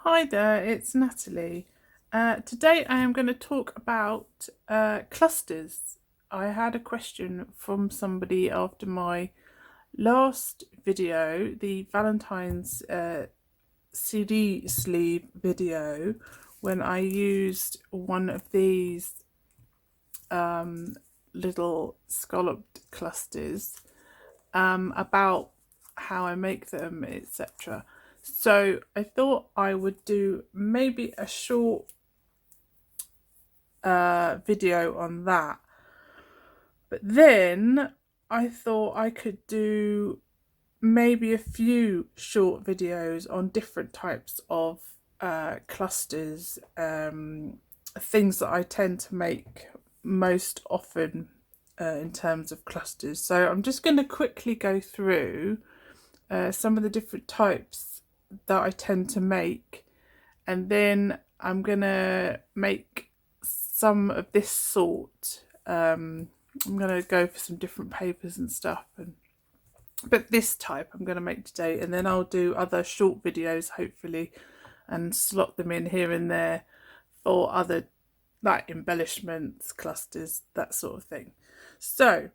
Hi there, it's Natalie. Today I am going to talk about clusters. I had a question from somebody after my last video, the Valentine's CD sleeve video, when I used one of these little scalloped clusters, about how I make them, etc. So I thought I would do maybe a short video on that. But then I thought I could do maybe a few short videos on different types of clusters, things that I tend to make most often in terms of clusters. So I'm just going to quickly go through some of the different types that I tend to make, and then I'm gonna make some of this sort. I'm gonna go for some different papers and stuff, but this type I'm gonna make today, and then I'll do other short videos hopefully, and slot them in here and there for other like embellishments, clusters, that sort of thing. So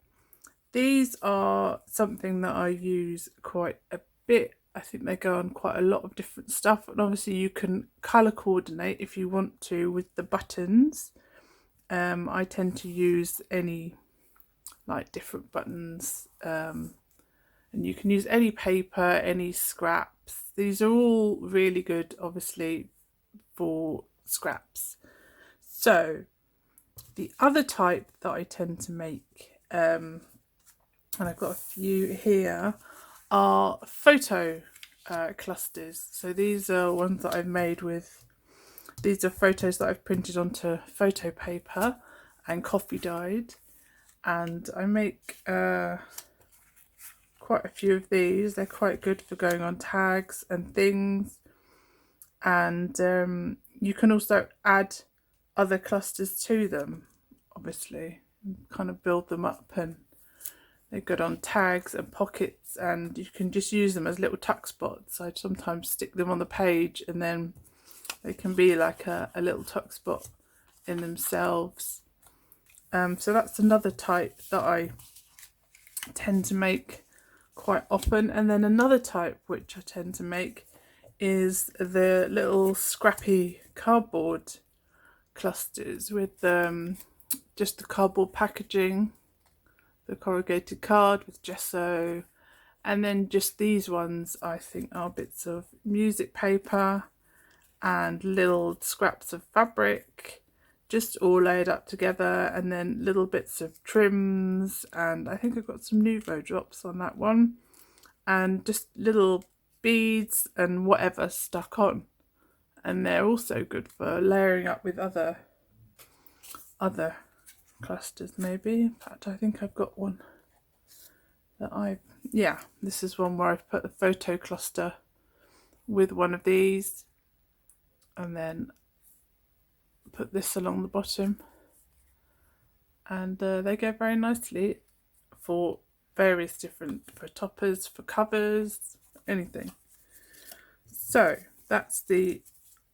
these are something that I use quite a bit. I think they go on quite a lot of different stuff, and obviously you can colour coordinate if you want to with the buttons. I tend to use any like different buttons, and you can use any paper, any scraps. These are all really good, obviously, for scraps. So the other type that I tend to make, and I've got a few here, are photo clusters. So these are ones that I've made with, these are photos that I've printed onto photo paper and coffee dyed, and I make quite a few of these. They're quite good for going on tags and things, and you can also add other clusters to them, obviously, and kind of build them up, and they're good on tags and pockets, and you can just use them as little tuck spots. I sometimes stick them on the page, and then they can be like a little tuck spot in themselves. So that's another type that I tend to make quite often. And then another type which I tend to make is the little scrappy cardboard clusters with just the cardboard packaging, the corrugated card with gesso, and then just these ones I think are bits of music paper and little scraps of fabric, just all laid up together, and then little bits of trims, and I think I've got some Nouveau drops on that one, and just little beads and whatever stuck on. And they're also good for layering up with other clusters maybe. In fact, I think I've got one that yeah, this is one where I've put the photo cluster with one of these, and then put this along the bottom, and they go very nicely for various different, for toppers, for covers, anything. So that's the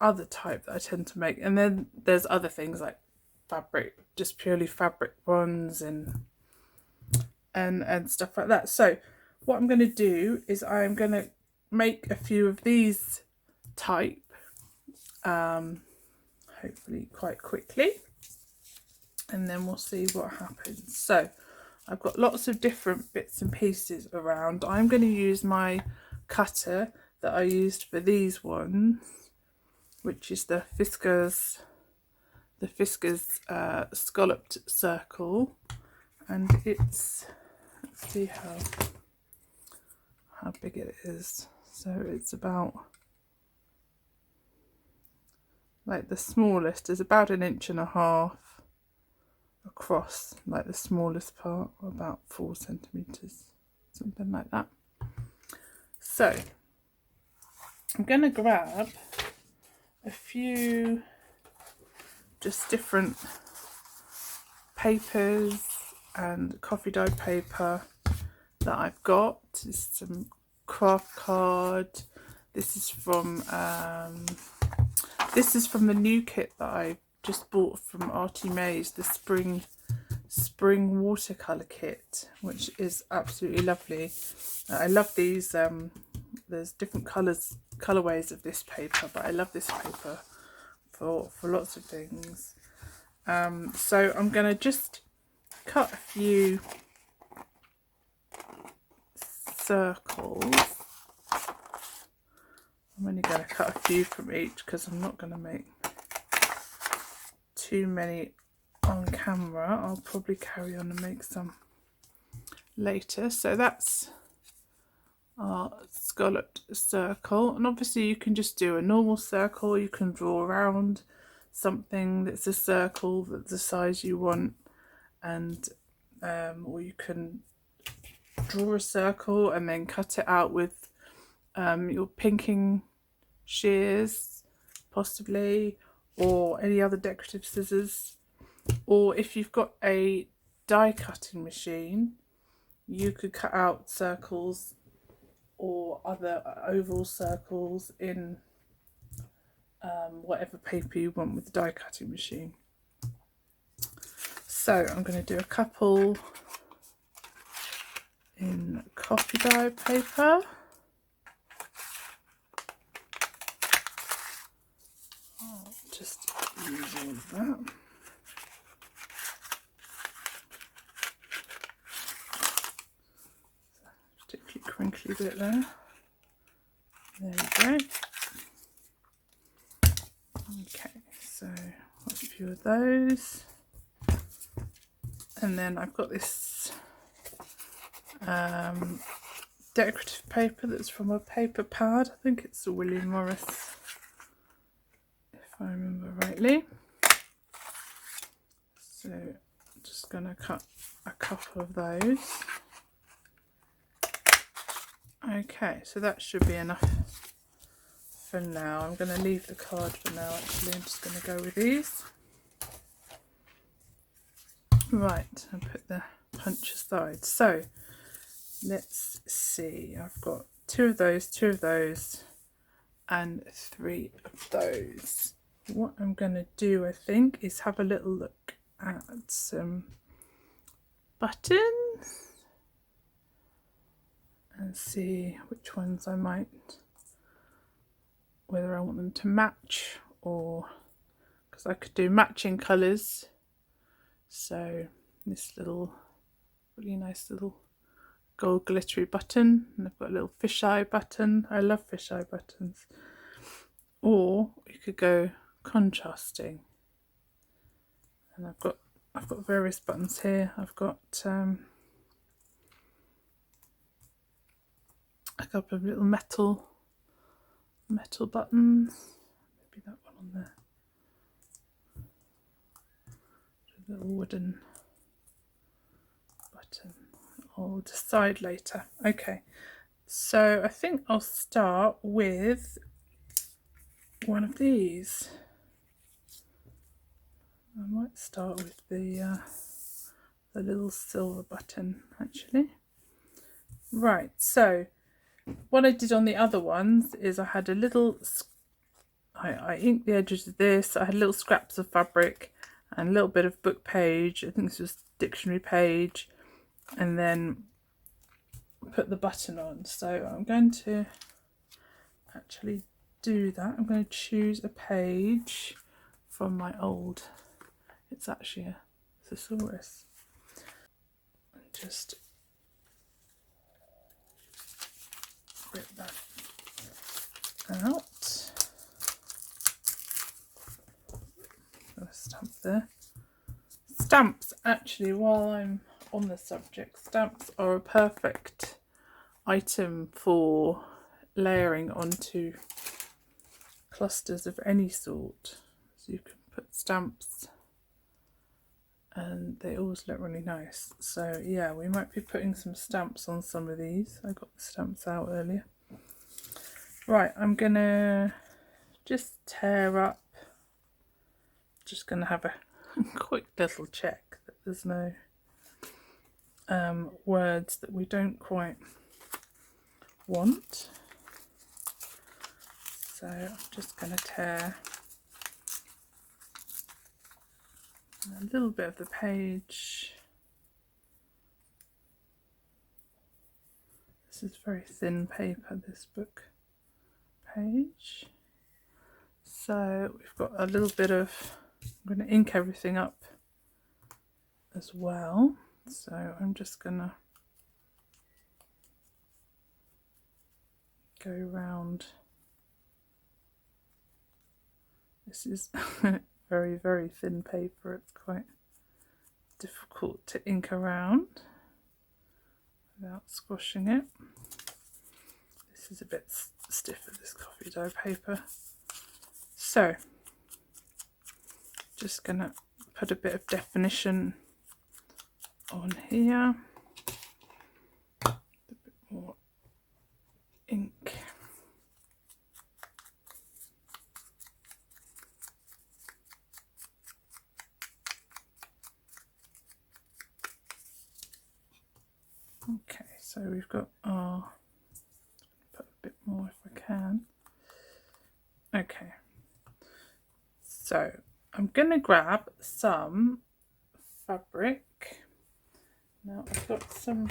other type that I tend to make. And then there's other things like fabric, just purely fabric ones, and stuff like that. So what I'm going to do is I'm going to make a few of these type, hopefully quite quickly, and then we'll see what happens. So I've got lots of different bits and pieces around. I'm going to use my cutter that I used for these ones, which is the Fiskars scalloped circle, and it's, let's see how big it is. So it's about, like the smallest is about 1.5 inches across, like the smallest part, about 4 centimeters, something like that. So I'm going to grab a few just different papers and coffee dyed paper that I've got. This is some craft card. This is from This is from the new kit that I just bought from Artie Mays, the spring watercolor kit, which is absolutely lovely. I love these. There's different colorways of this paper, but I love this paper for lots of things. So I'm going to just cut a few circles. I'm only going to cut a few from each because I'm not going to make too many on camera. I'll probably carry on and make some later. So that's our scalloped circle, and obviously you can just do a normal circle, you can draw around something that's a circle that's the size you want, and or you can draw a circle and then cut it out with your pinking shears possibly, or any other decorative scissors. Or if you've got a die cutting machine, you could cut out circles or other oval circles in whatever paper you want with the die cutting machine. So I'm going to do a couple in copy die paper. I'll just use all of that. Particularly crinkly bit there. There we go. Okay, so a few of those. And then I've got this decorative paper that's from a paper pad. I think it's a William Morris, if I remember rightly. So I'm just going to cut a couple of those. Okay, so that should be enough for now. I'm going to leave the card for now actually. I'm just going to go with these. Right, and put the punch aside. So let's see, I've got two of those, and 3 of those. What I'm going to do, I think, is have a little look at some buttons and see which ones I might, whether I want them to match, or because I could do matching colours. So this little really nice little gold glittery button, and I've got a little fisheye button. I love fisheye buttons. Or we could go contrasting, and I've got various buttons here. I've got a couple of little metal buttons. Maybe that one on there. A little wooden button. I'll decide later. Okay, so I think I'll start with one of these. I might start with the little silver button actually. Right, so what I did on the other ones is I had a little, I inked the edges of this. I had little scraps of fabric and a little bit of book page. I think this was dictionary page, and then put the button on. So I'm going to actually do that. I'm going to choose a page from my old, it's actually a thesaurus, and just rip that out. Got a stamp there. Stamps, actually, while I'm on the subject, stamps are a perfect item for layering onto clusters of any sort. So you can put stamps and they always look really nice. So yeah, we might be putting some stamps on some of these. I got the stamps out earlier. Right, I'm gonna just tear up, just gonna have a quick little check that there's no words that we don't quite want. So I'm just going to tear And a little bit of the page. This is very thin paper, this book page. So we've got a little bit of, I'm going to ink everything up as well. So I'm just going to go round. This is very, very thin paper. It's quite difficult to ink around without squashing it. This is a bit stiffer, this coffee dye paper. So just going to put a bit of definition on here. A bit more ink. Okay, so we've got our, put a bit more if I can. Okay, so I'm going to grab some fabric. Now I've got some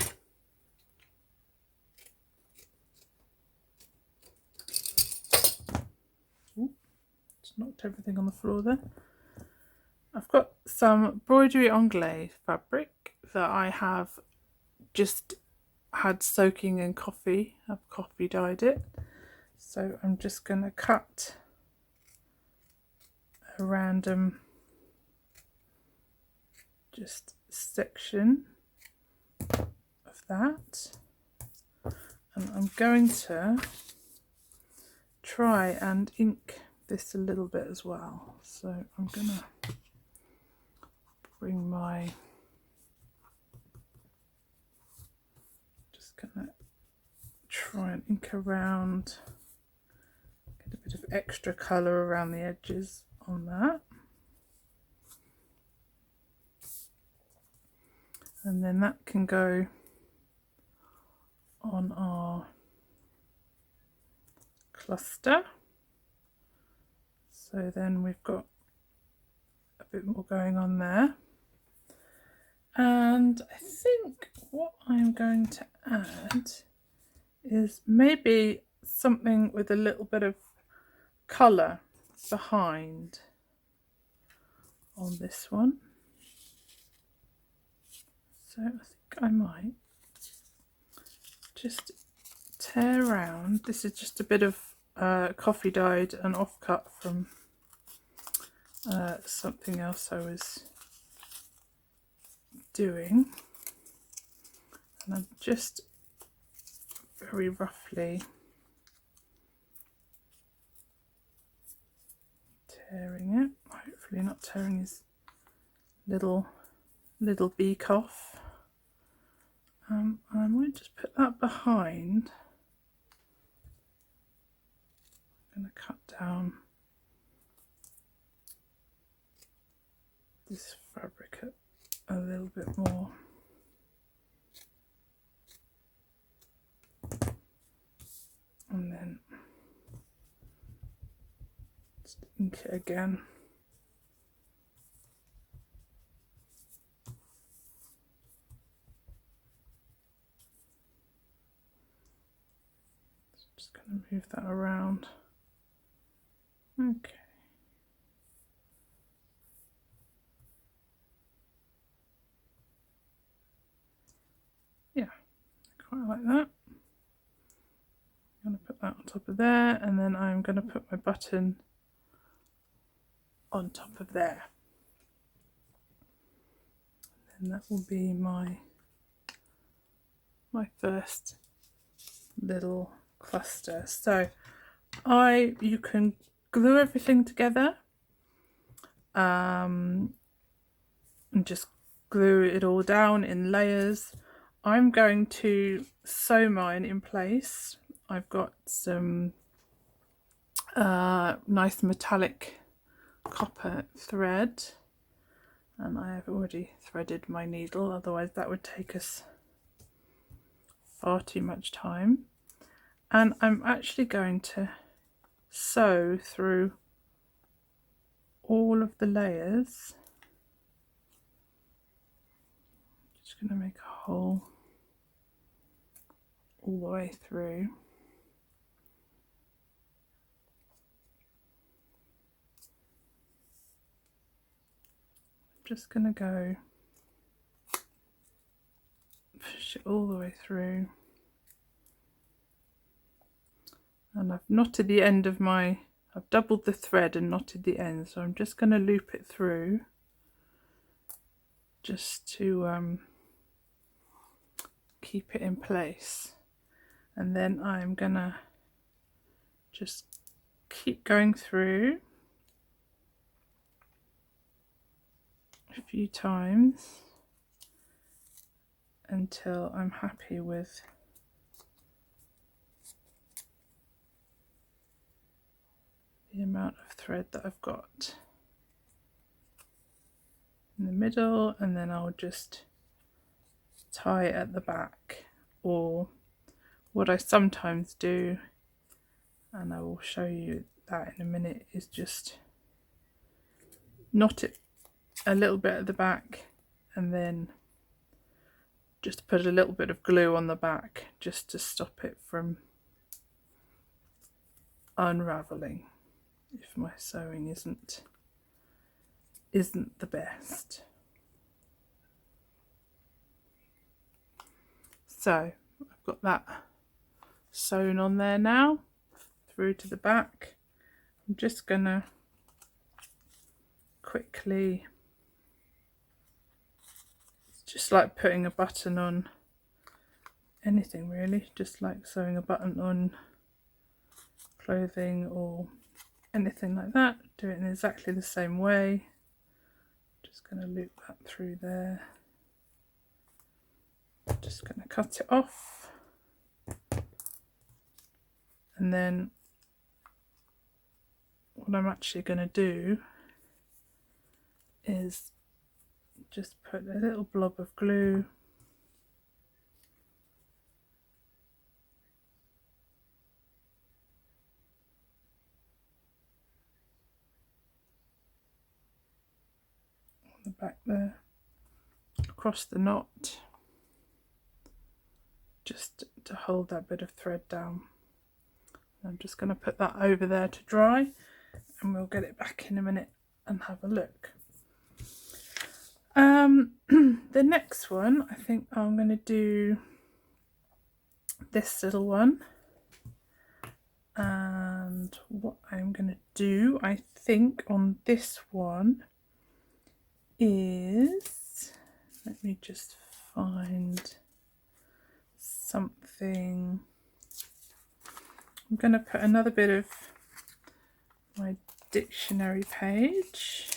just knocked everything on the floor there. I've got some broderie anglaise fabric that I have just had soaking in coffee. I've coffee dyed it. So I'm just going to cut a random just section of that, and I'm going to try and ink this a little bit as well. So I'm going to bring my, just going to try and ink around, get a bit of extra colour around the edges on that. And then that can go on our cluster. So then we've got a bit more going on there. And I think what I'm going to add is maybe something with a little bit of colour behind on this one. So I think I might just tear around. This is just a bit of coffee dyed and offcut from something else I was doing, and I'm just very roughly tearing it. Hopefully not tearing his little beak off. I might just put that behind. I'm going to cut down this fabric a little bit more. And then just ink it again. Just going to move that around. Okay. Yeah, quite like that. I'm going to put that on top of there, and then I'm going to put my button on top of there. And that will be my first little cluster. So you can glue everything together and just glue it all down in layers. I'm going to sew mine in place. I've got some nice metallic copper thread, and I have already threaded my needle, otherwise that would take us far too much time. And I'm actually going to sew through all of the layers going to make a hole all the way through. I'm just going to go push it all the way through, and I've knotted the end of I've doubled the thread and knotted the end, so I'm just going to loop it through just to keep it in place, and then I'm going to just keep going through a few times until I'm happy with the amount of thread that I've got in the middle, and then I'll just tie it at the back, or what I sometimes do, and I will show you that in a minute, is just knot it a little bit at the back and then just put a little bit of glue on the back just to stop it from unraveling if my sewing isn't the best. So I've got that sewn on there now through to the back. I'm just gonna quickly, it's just like putting a button on anything really, just like sewing a button on clothing or anything like that. Do it in exactly the same way. Just going to loop that through there. Just going to cut it off, and then what I'm actually going to do is just put a little blob of glue on the back there, across the knot, just to hold that bit of thread down. I'm just going to put that over there to dry, and we'll get it back in a minute and have a look. The next one, I think I'm going to do this little one, and what I'm going to do, I think, on this one is, let me just find something. I'm going to put another bit of my dictionary page.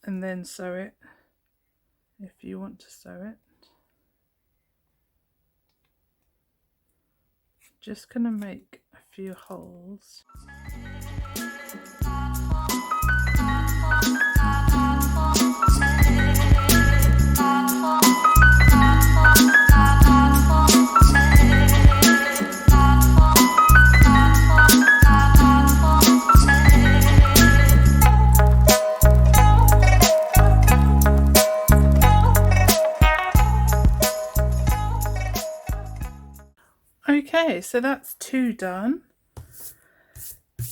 And then sew it if you want to sew it. Just gonna make a few holes. Okay, so that's 2 done,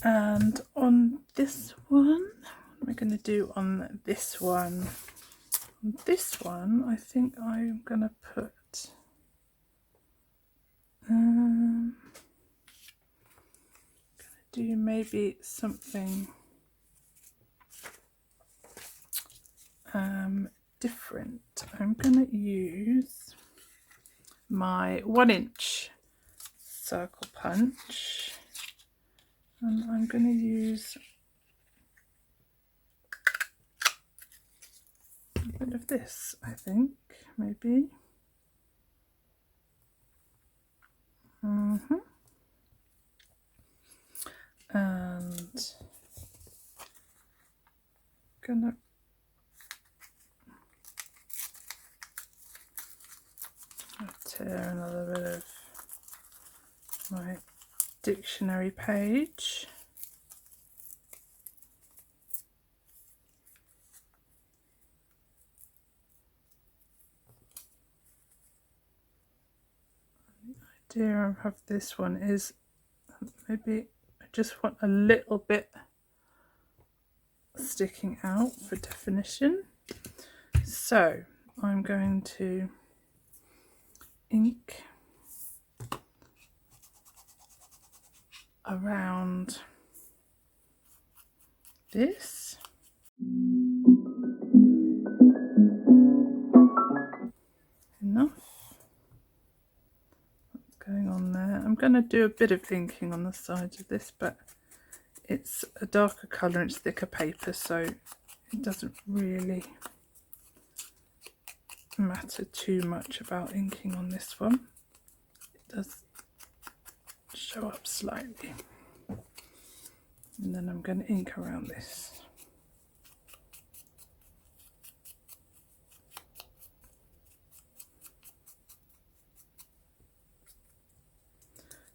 and on this one, what am I going to do on this one? On this one, I think I'm going to put gonna do maybe something different. I'm going to use my 1-inch circle punch, and I'm going to use a bit of this, I think, maybe. And gonna tear another bit of my dictionary page. The idea of this one is maybe I just want a little bit sticking out for definition. So I'm going to ink around this. Enough. What's going on there? I'm going to do a bit of inking on the sides of this, but it's a darker colour and it's thicker paper, so it doesn't really matter too much about inking on this one. It does show up slightly. And then I'm going to ink around this.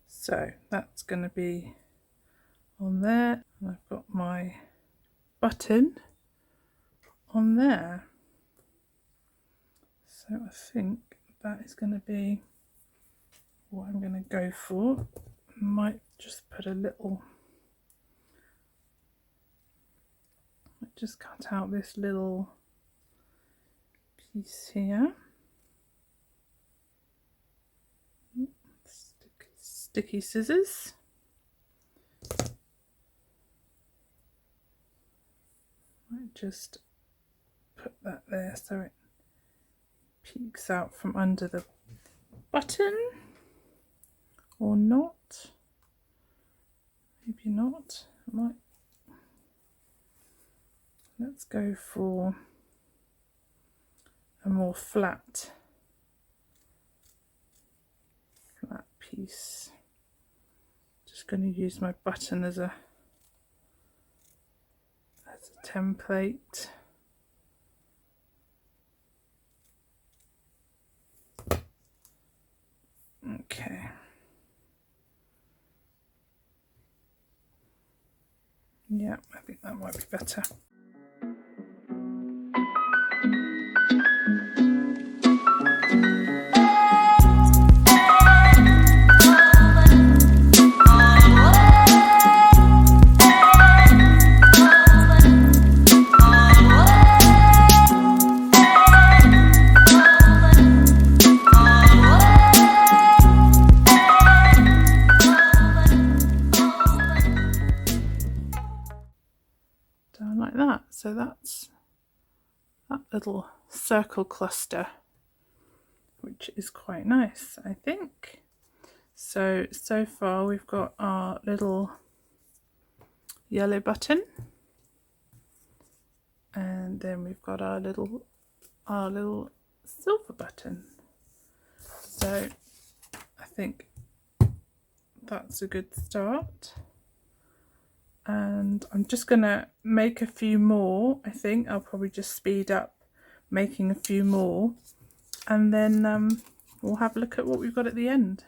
So that's going to be on there, and I've got my button on there. So I think that is going to be what I'm going to go for. I might just put a little, just cut out this little piece here. Sticky scissors. Might just put that there so it peeks out from under the button, or not. Maybe not. I might. Let's go for a more flat piece. Just going to use my button as a template. Okay. Yeah, I think that might be better. Like that. So that's that little circle cluster, which is quite nice, I think. So far we've got our little yellow button, and then we've got our little silver button. So I think that's a good start. And I'm just gonna make a few more. I think I'll probably just speed up making a few more, and then we'll have a look at what we've got at the end.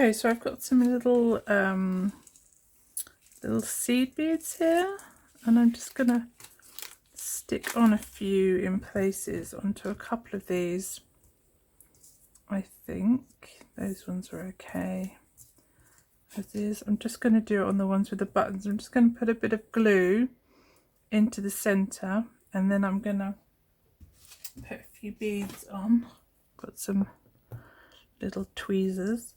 Okay, so I've got some little little seed beads here, and I'm just gonna stick on a few in places onto a couple of these. I think those ones are okay as is. I'm just going to do it on the ones with the buttons. I'm just going to put a bit of glue into the center, and then I'm going to put a few beads on. Got some little tweezers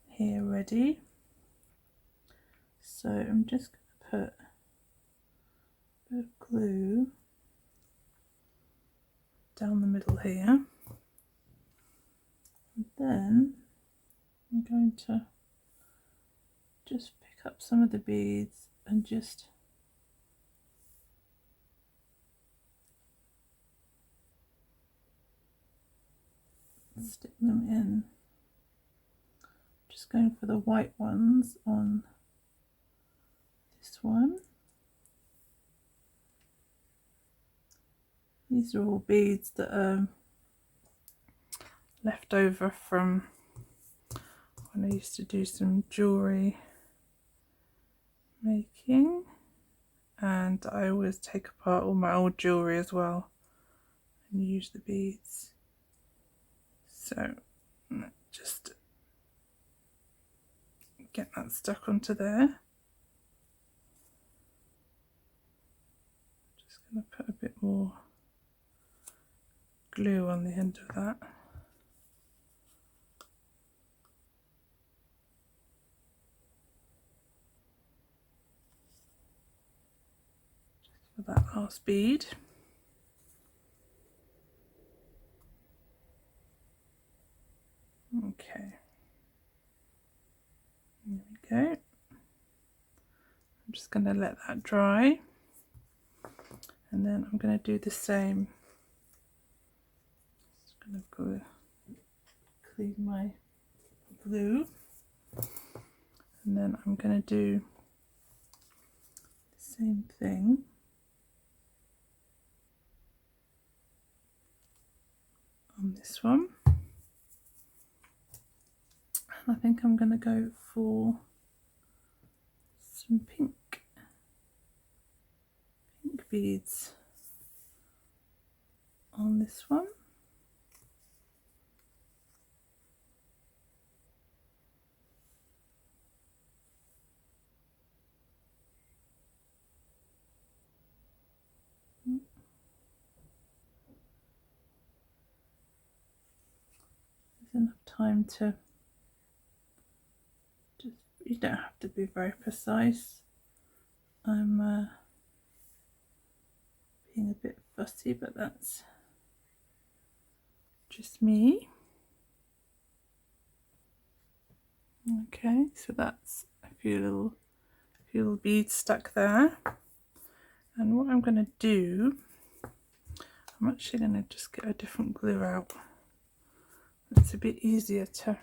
here ready, so I'm just going to put a bit of glue down the middle here, and then I'm going to just pick up some of the beads and just stick them in. Just going for the white ones on this one. These are all beads that are left over from when I used to do some jewellery making, and I always take apart all my old jewellery as well and use the beads. So just get that stuck onto there. Just going to put a bit more glue on the end of that. Just for that last bead. Okay, there we go. I'm just going to let that dry, and then I'm going to do the same. Just going to go clean my glue, and then I'm going to do the same thing on this one. And I think I'm going to go for some pink beads on this one. There's enough time to just, you don't have to be very precise. I'm being a bit fussy, but that's just me. Okay, so that's a few little beads stuck there, and what I'm going to do, I'm actually going to just get a different glue out. It's a bit easier to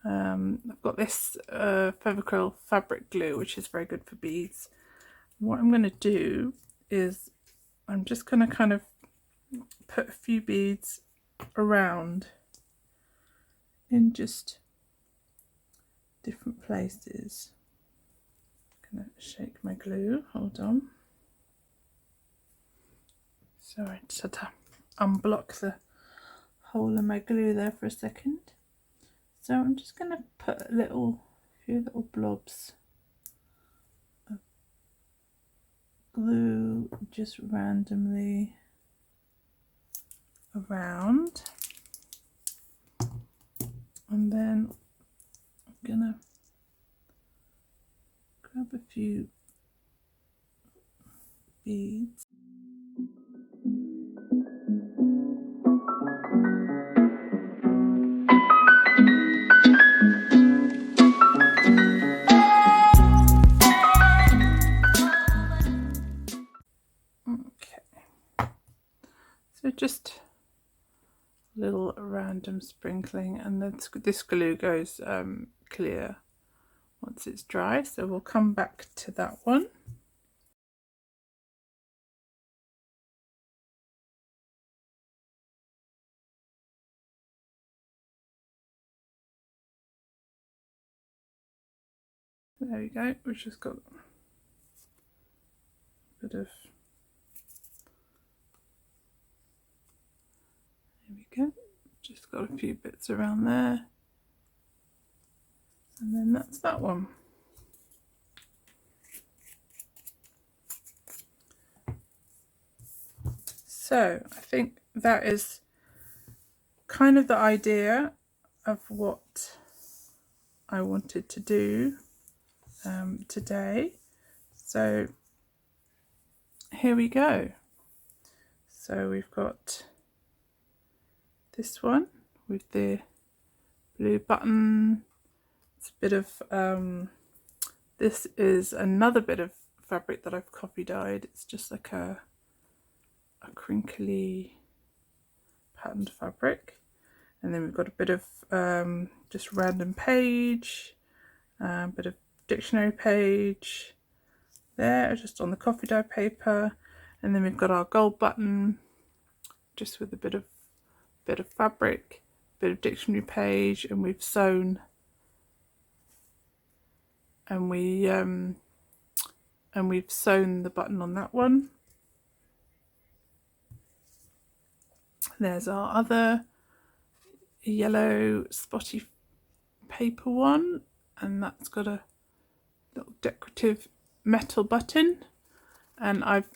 I've got this Fevicryl fabric glue, which is very good for beads. What I'm going to do is I'm just going to kind of put a few beads around in just different places. I'm going to shake my glue, hold on. Sorry, I just had to unblock the hole in my glue there for a second. So I'm just going to put a few little blobs of glue just randomly around, and then I'm going to grab a few beads. So just a little random sprinkling, and then this glue goes clear once it's dry, so we'll come back to that one. There we go, we've just got a bit of, there we go, just got a few bits around there, and then that's that one. So I think that is kind of the idea of what I wanted to do today. So here we go. So we've got this one with the blue button. It's a bit of this is another bit of fabric that I've copy dyed. It's just like a crinkly patterned fabric, and then we've got a bit of just random page, a bit of dictionary page there just on the coffee dye paper, and then we've got our gold button just with a bit of fabric, bit of dictionary page, and we've sewn, and we've sewn the button on that one. There's our other yellow spotty paper one, and that's got a little decorative metal button, and I've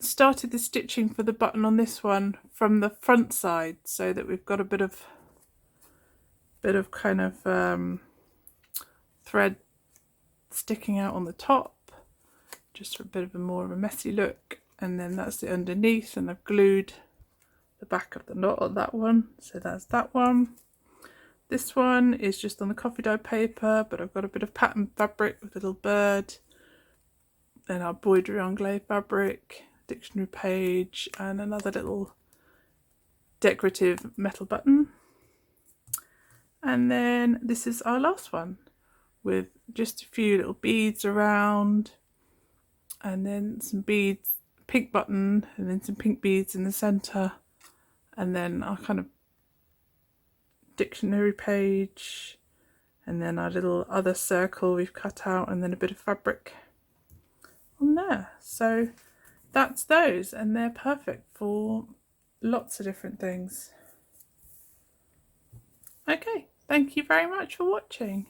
started the stitching for the button on this one from the front side, so that we've got a bit of kind of thread sticking out on the top, just for a bit of a more of a messy look, and then that's it underneath, and I've glued the back of the knot on that one, so that's that one. This one is just on the coffee dye paper, but I've got a bit of pattern fabric with a little bird, then our broderie anglais fabric, dictionary page, and another little decorative metal button. And then this is our last one with just a few little beads around, and then some beads, pink button, and then some pink beads in the centre, and then our kind of dictionary page, and then our little other circle we've cut out, and then a bit of fabric on there. So that's those, and they're perfect for lots of different things. Okay, thank you very much for watching.